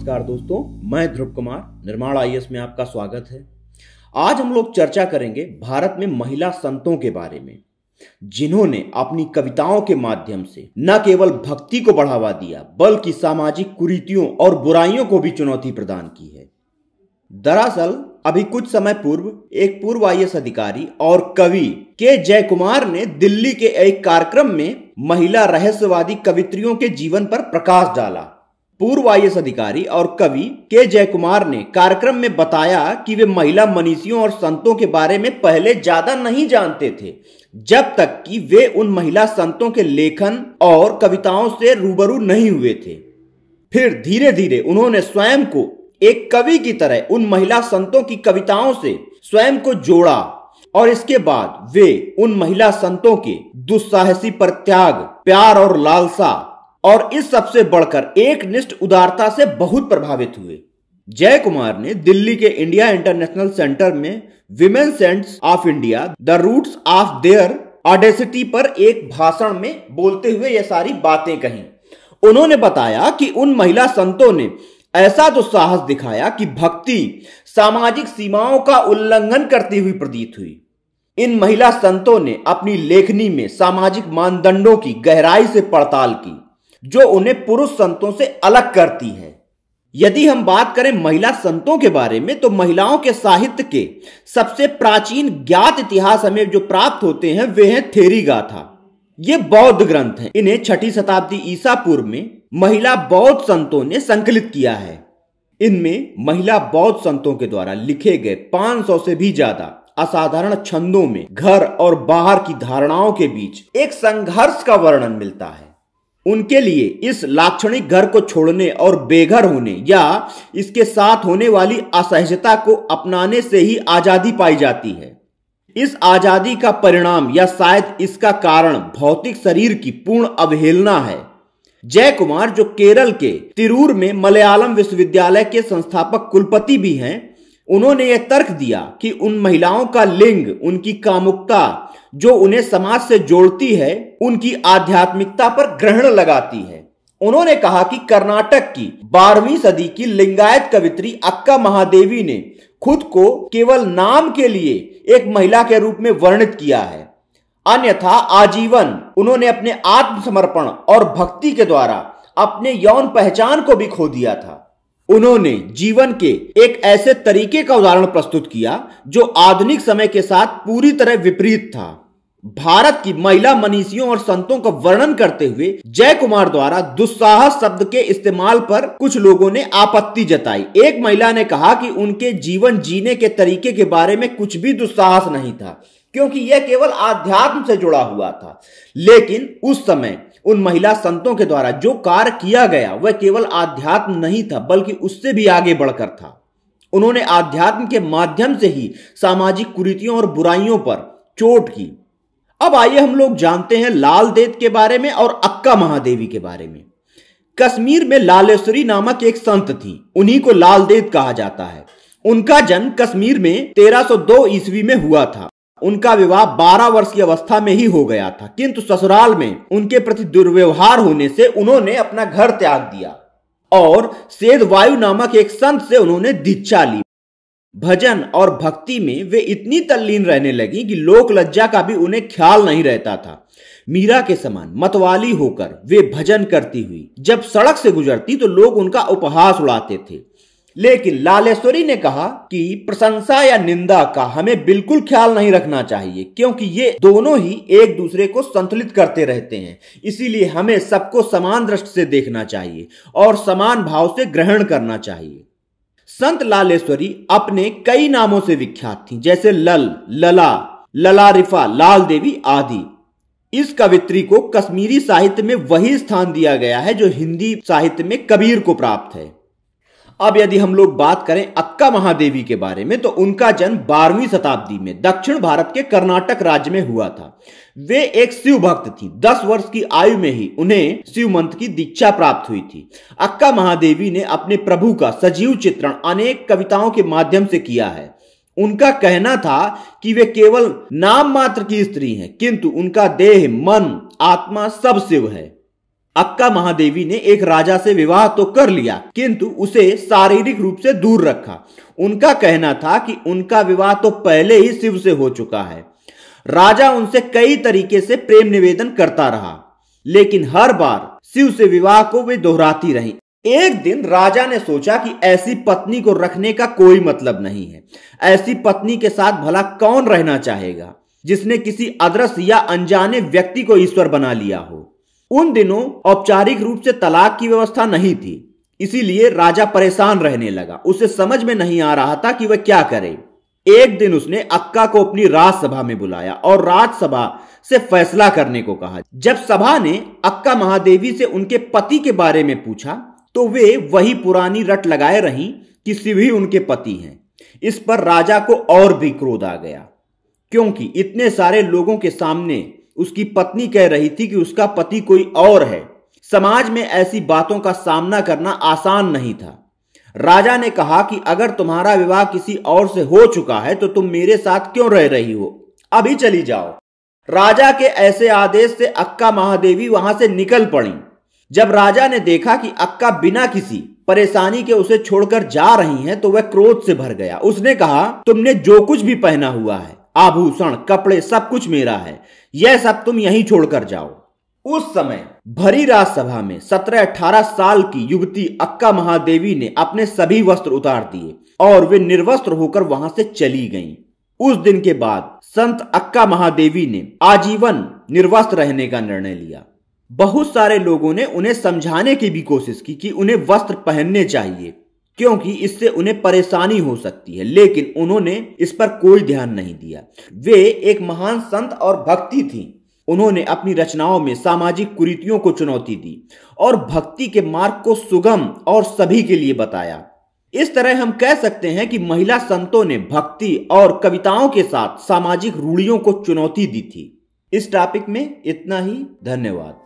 नमस्कार दोस्तों, मैं ध्रुव कुमार निर्माण आईएएस में आपका स्वागत है। आज हम लोग चर्चा करेंगे भारत में महिला संतों के बारे में, जिन्होंने अपनी कविताओं के माध्यम से न केवल भक्ति को बढ़ावा दिया बल्कि सामाजिक कुरीतियों और बुराइयों को भी चुनौती प्रदान की है। दरअसल अभी कुछ समय पूर्व एक पूर्व आईएएस अधिकारी और कवि के जयकुमार ने दिल्ली के एक कार्यक्रम में महिला रहस्यवादी कवित्रियों के जीवन पर प्रकाश डाला। पूर्व आईएएस अधिकारी और कवि के जयकुमार ने कार्यक्रम में बताया कि वे महिला मनीषियों और संतों के बारे में पहले ज्यादा नहीं जानते थे, जब तक कि वे उन महिला संतों के लेखन और कविताओं से रूबरू नहीं हुए थे। फिर धीरे धीरे उन्होंने स्वयं को एक कवि की तरह उन महिला संतों की कविताओं से स्वयं को जोड़ा और इसके बाद वे उन महिला संतों के दुस्साहसी परित्याग, प्यार और लालसा और इस सबसे बढ़कर एकनिष्ठ उदारता से बहुत प्रभावित हुए। जय कुमार ने दिल्ली के इंडिया इंटरनेशनल सेंटर में women saints of India the roots of their audacity पर एक भाषण में बोलते हुए ये सारी बातें कही। उन्होंने बताया कि उन महिला संतों ने ऐसा दुस्साहस दिखाया कि भक्ति सामाजिक सीमाओं का उल्लंघन करती हुई प्रतीत हुई। इन महिला संतों ने अपनी लेखनी में सामाजिक मानदंडों की गहराई से पड़ताल की, जो उन्हें पुरुष संतों से अलग करती है। यदि हम बात करें महिला संतों के बारे में, तो महिलाओं के साहित्य के सबसे प्राचीन ज्ञात इतिहास हमें जो प्राप्त होते हैं वे हैं थेरी गाथा। ये बौद्ध ग्रंथ हैं। इन्हें 6ठी शताब्दी ईसा पूर्व में महिला बौद्ध संतों ने संकलित किया है। इनमें महिला बौद्ध संतों के द्वारा लिखे गए 500 से भी ज्यादा असाधारण छंदों में घर और बाहर की धारणाओं के बीच एक संघर्ष का वर्णन मिलता है। उनके लिए इस लाक्षणिक घर को छोड़ने और बेघर होने या इसके साथ होने वाली असहजता को अपनाने से ही आजादी पाई जाती है। इस आजादी का परिणाम या शायद इसका कारण भौतिक शरीर की पूर्ण अवहेलना है। जय कुमार, जो केरल के तिरूर में मलयालम विश्वविद्यालय के संस्थापक कुलपति भी हैं, उन्होंने यह तर्क दिया कि उन महिलाओं का लिंग उनकी कामुकता जो उन्हें समाज से जोड़ती है, उनकी आध्यात्मिकता पर ग्रहण लगाती है। उन्होंने कहा कि कर्नाटक की 12वीं सदी की लिंगायत कवित्री अक्का महादेवी ने खुद को केवल नाम के लिए एक महिला के रूप में वर्णित किया है, अन्यथा आजीवन उन्होंने अपने आत्मसमर्पण और भक्ति के द्वारा अपने यौन पहचान को भी खो दिया था। उन्होंने जीवन के एक ऐसे तरीके का उदाहरण प्रस्तुत किया जो आधुनिक समय के साथ पूरी तरह विपरीत था। भारत की महिला मनीषियों और संतों का वर्णन करते हुए जय कुमार द्वारा दुस्साहस शब्द के इस्तेमाल पर कुछ लोगों ने आपत्ति जताई। एक महिला ने कहा कि उनके जीवन जीने के तरीके के बारे में कुछ भी दुस्साहस नहीं था, क्योंकि यह केवल आध्यात्म से जुड़ा हुआ था। लेकिन उस समय उन महिला संतों के द्वारा जो कार्य किया गया वह केवल आध्यात्म नहीं था, बल्कि उससे भी आगे बढ़कर था। उन्होंने आध्यात्म के माध्यम से ही सामाजिक कुरीतियों और बुराइयों पर चोट की। अब आइए हम लोग जानते हैं लाल देद के बारे में और अक्का महादेवी के बारे में। कश्मीर में लालेश्वरी नामक एक संत थी, उन्हीं को लाल देद कहा जाता है। उनका जन्म कश्मीर में 1302 ईस्वी में हुआ था। उनका विवाह 12 वर्ष की अवस्था में ही हो गया था, किंतु ससुराल में उनके प्रति दुर्व्यवहार होने से उन्होंने अपना घर त्याग दिया और सेद वायु नामक एक संत से उन्होंने दीक्षा ली। भजन और भक्ति में वे इतनी तल्लीन रहने लगी कि लोक लज्जा का भी उन्हें ख्याल नहीं रहता था। मीरा के समान मतवाली होकर वे भजन करती हुई जब सड़क से गुजरती तो लोग उनका उपहास उड़ाते थे। लेकिन लालेश्वरी ने कहा कि प्रशंसा या निंदा का हमें बिल्कुल ख्याल नहीं रखना चाहिए, क्योंकि ये दोनों ही एक दूसरे को संतुलित करते रहते हैं। इसीलिए हमें सबको समान दृष्टि से देखना चाहिए और समान भाव से ग्रहण करना चाहिए। संत लालेश्वरी अपने कई नामों से विख्यात थी, जैसे लल, लला, ललारिफा, लाल देवी आदि। इस कवित्री को कश्मीरी साहित्य में वही स्थान दिया गया है जो हिंदी साहित्य में कबीर को प्राप्त है। अब यदि हम लोग बात करें अक्का महादेवी के बारे में, तो उनका जन्म 12वीं शताब्दी में दक्षिण भारत के कर्नाटक राज्य में हुआ था। वे एक शिव भक्त थी। 10 वर्ष की आयु में ही उन्हें शिव मंत्र की दीक्षा प्राप्त हुई थी। अक्का महादेवी ने अपने प्रभु का सजीव चित्रण अनेक कविताओं के माध्यम से किया है। उनका कहना था कि वे केवल नाम मात्र की स्त्री हैं, किंतु उनका देह, मन, आत्मा सब शिव है। अक्का महादेवी ने एक राजा से विवाह तो कर लिया, किंतु उसे शारीरिक रूप से दूर रखा। उनका कहना था कि उनका विवाह तो पहले ही शिव से हो चुका है। राजा उनसे कई तरीके से प्रेम निवेदन करता रहा, लेकिन हर बार शिव से विवाह को वे दोहराती रहीं। एक दिन राजा ने सोचा कि ऐसी पत्नी को रखने का कोई मतलब नहीं है। ऐसी पत्नी के साथ भला कौन रहना चाहेगा जिसने किसी अदृश्य या अनजाने व्यक्ति को ईश्वर बना लिया हो। उन दिनों औपचारिक रूप से तलाक की व्यवस्था नहीं थी, इसीलिए राजा परेशान रहने लगा। उसे समझ में नहीं आ रहा था कि वह क्या करे। एक दिन उसने अक्का को अपनी राजसभा में बुलाया और राजसभा से फैसला करने को कहा। जब सभा ने अक्का महादेवी से उनके पति के बारे में पूछा तो वे वही पुरानी रट लगाए रहीं कि शिव ही उनके पति हैं। इस पर राजा को और भी क्रोध आ गया, क्योंकि इतने सारे लोगों के सामने उसकी पत्नी कह रही थी कि उसका पति कोई और है। समाज में ऐसी बातों का सामना करना आसान नहीं था। राजा ने कहा कि अगर तुम्हारा विवाह किसी और से हो चुका है तो तुम मेरे साथ क्यों रह रही हो, अभी चली जाओ। राजा के ऐसे आदेश से अक्का महादेवी वहां से निकल पड़ी। जब राजा ने देखा कि अक्का बिना किसी परेशानी के उसे छोड़कर जा रही हैं, तो वह क्रोध से भर गया। उसने कहा, तुमने जो कुछ भी पहना हुआ है, आभूषण, कपड़े, सब कुछ मेरा है, यह सब तुम यहीं छोड़कर जाओ। उस समय भरी राजसभा में 17-18 साल की युवती अक्का महादेवी ने अपने सभी वस्त्र उतार दिए और वे निर्वस्त्र होकर वहां से चली गईं। उस दिन के बाद संत अक्का महादेवी ने आजीवन निर्वस्त्र रहने का निर्णय लिया। बहुत सारे लोगों ने उन्हें समझाने की भी कोशिश की कि उन्हें वस्त्र पहनने चाहिए, क्योंकि इससे उन्हें परेशानी हो सकती है, लेकिन उन्होंने इस पर कोई ध्यान नहीं दिया। वे एक महान संत और भक्ति थी। उन्होंने अपनी रचनाओं में सामाजिक कुरीतियों को चुनौती दी और भक्ति के मार्ग को सुगम और सभी के लिए बताया। इस तरह हम कह सकते हैं कि महिला संतों ने भक्ति और कविताओं के साथ सामाजिक रूढ़ियों को चुनौती दी थी। इस टॉपिक में इतना ही। धन्यवाद।